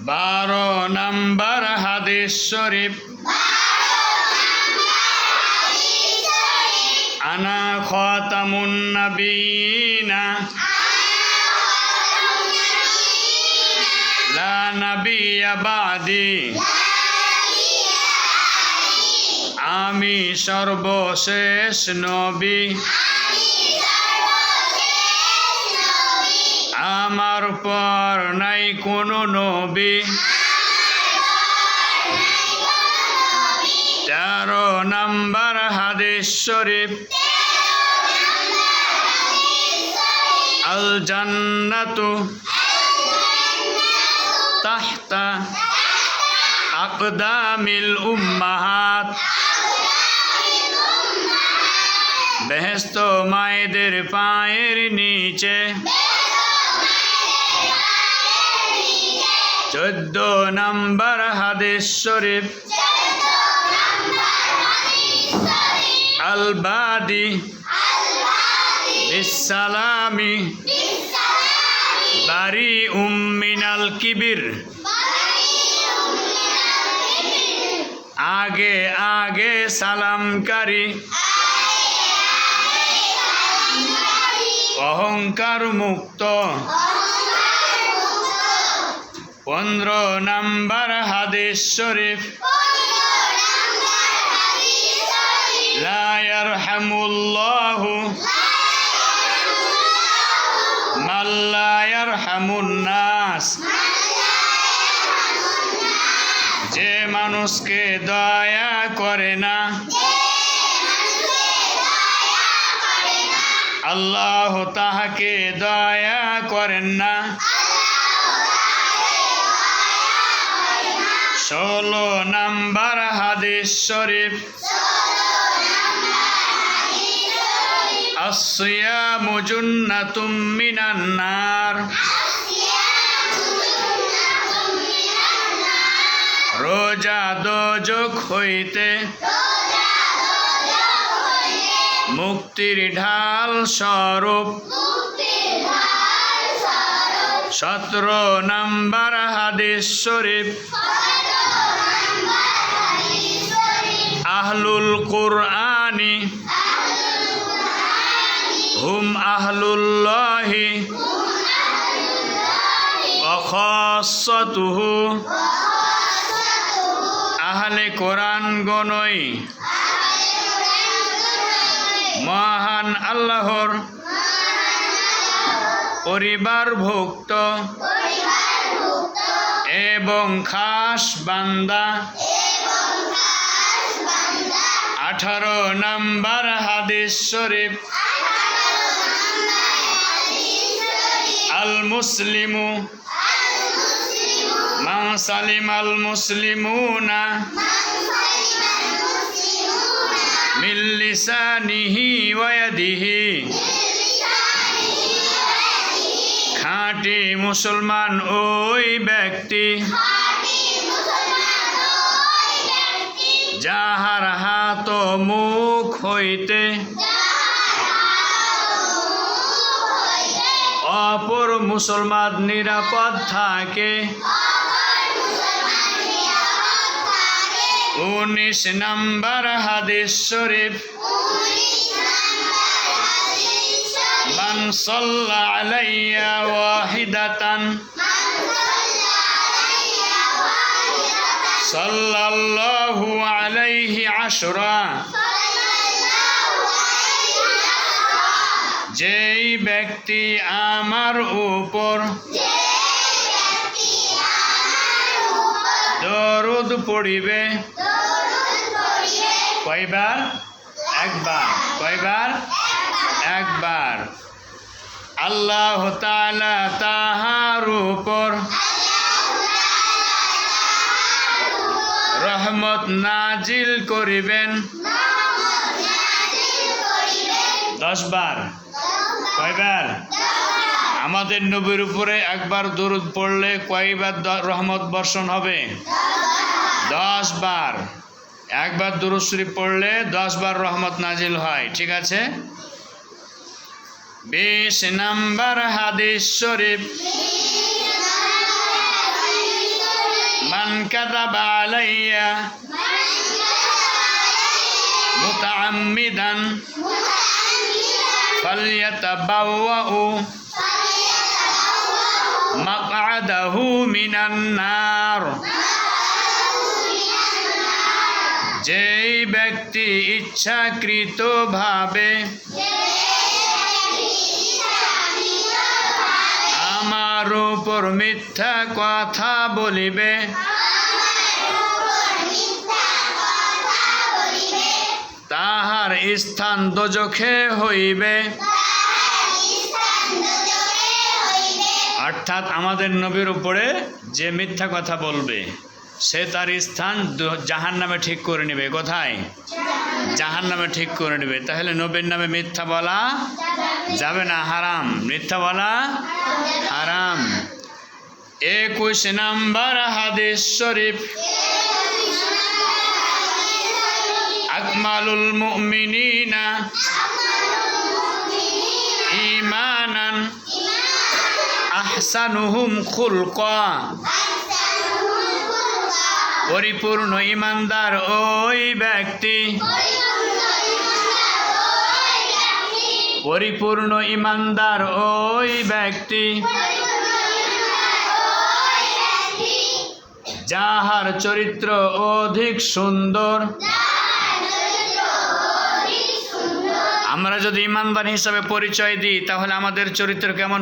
12 নম্বর হাদিস শরীফ। আনা খাতামুন নবিয়িনা লা নবিয়্যা বাদি। আমি সর্বশেষ নবী, আমার পর নাই কোনো নবী। 13 নম্বর হাদিস শরীফ। আল জান্নাতু তাহতা আকদামিল উম্মাহাত। বেহেশত মায়েদের পায়ের নিচে। 14 নম্বর হাদিস শরীফ। আল বাদি বিসসালামি বারিউম মিনাল কিবির। আগে আগে সালামকারী, অহংকার মুক্ত। 15 নম্বর হাদিস শরীফ। লা ইয়ারহামুল্লাহু মান লা ইয়ারহামুন নাস। যে মানুষকে দয়া করে না, আল্লাহ তাহাকে দয়া করেন না। 16 নম্বর হাদিস শরীফ। আসসিয়ামু জুন্নাতুম মিনান নার। রোজা দোজখ হইতে মুক্তির ঢাল স্বরূপ। 17 নম্বর হাদিস শরীফ। আহলুল কুরআনি হুম আহলুল্লাহি ওয়া খাসসাতুহু। আহলে কোরআন গণই মহান আল্লাহর পরিবারভুক্ত এবং খাস বান্দা। 18 নম্বর হাদিস শরীফ। আল মুসলিমু মান সালিমাল মুসলিমুনা মিন লিসানিহি ওয়া ইয়াদিহি। খাঁটি মুসলমান ওই ব্যক্তি যাহার হাত ও মুখ হইতে অপর মুসলমান নিরাপদ থাকে। 19 নম্বর হাদিস শরীফ। মান সাল্লা আলাইয়া ওয়াহিদাতান সাল্লাল্লাহু আলাইহি আশরা। যেই ব্যক্তি আমার উপর দরুদ পড়িবে। কয়বার? একবার। কয়বার? একবার। আল্লাহ তাআলা তাহার উপর রহমত নাজিল করিবেন 10 বার। কয়বার? আমাদের নবীর উপরে একবার দরুদ পড়লে কয়বার রহমত বর্ষণ হবে? 10 বার। একবার দুরূদ শরীফ পড়লে 10 বার রহমত নাজিল হয়। ঠিক আছে। 20 নম্বর হাদিস শরীফ। কাযাবা আলাইয়া মুতাআম্মিদান ফালইয়াতাবাওয়াউ মাকআদাহু মিনান নার। যেই ব্যক্তি ইচ্ছাকৃতভাবে আমার উপর মিথ্যা কথা বলিবে তাহার স্থান দোজখে হইবে। অর্থাৎ আমাদের নবীর উপরে যে মিথ্যা কথা বলবে সে তার স্থান জাহান্নামে ঠিক করে নেবে। কোথায়? জাহান্নামে ঠিক করে নেবে। তাহলে নবীর নামে মিথ্যা বলা যাবে না, হারাম। মিথ্যা বলা হারাম। 21 নম্বর হাদিস শরীফ, আকমালুল মুমিনিনা ঈমানান আহসানুহুম খুলকা। পরিপূর্ণ ইমানদার ওই ব্যক্তি, পরিপূর্ণ ইমানদার ওই ব্যক্তি যাহার চরিত্র অধিক সুন্দর। আমরা যদি ইমানদার হিসাবে পরিচয় দিই তাহলে আমাদের চরিত্র কেমন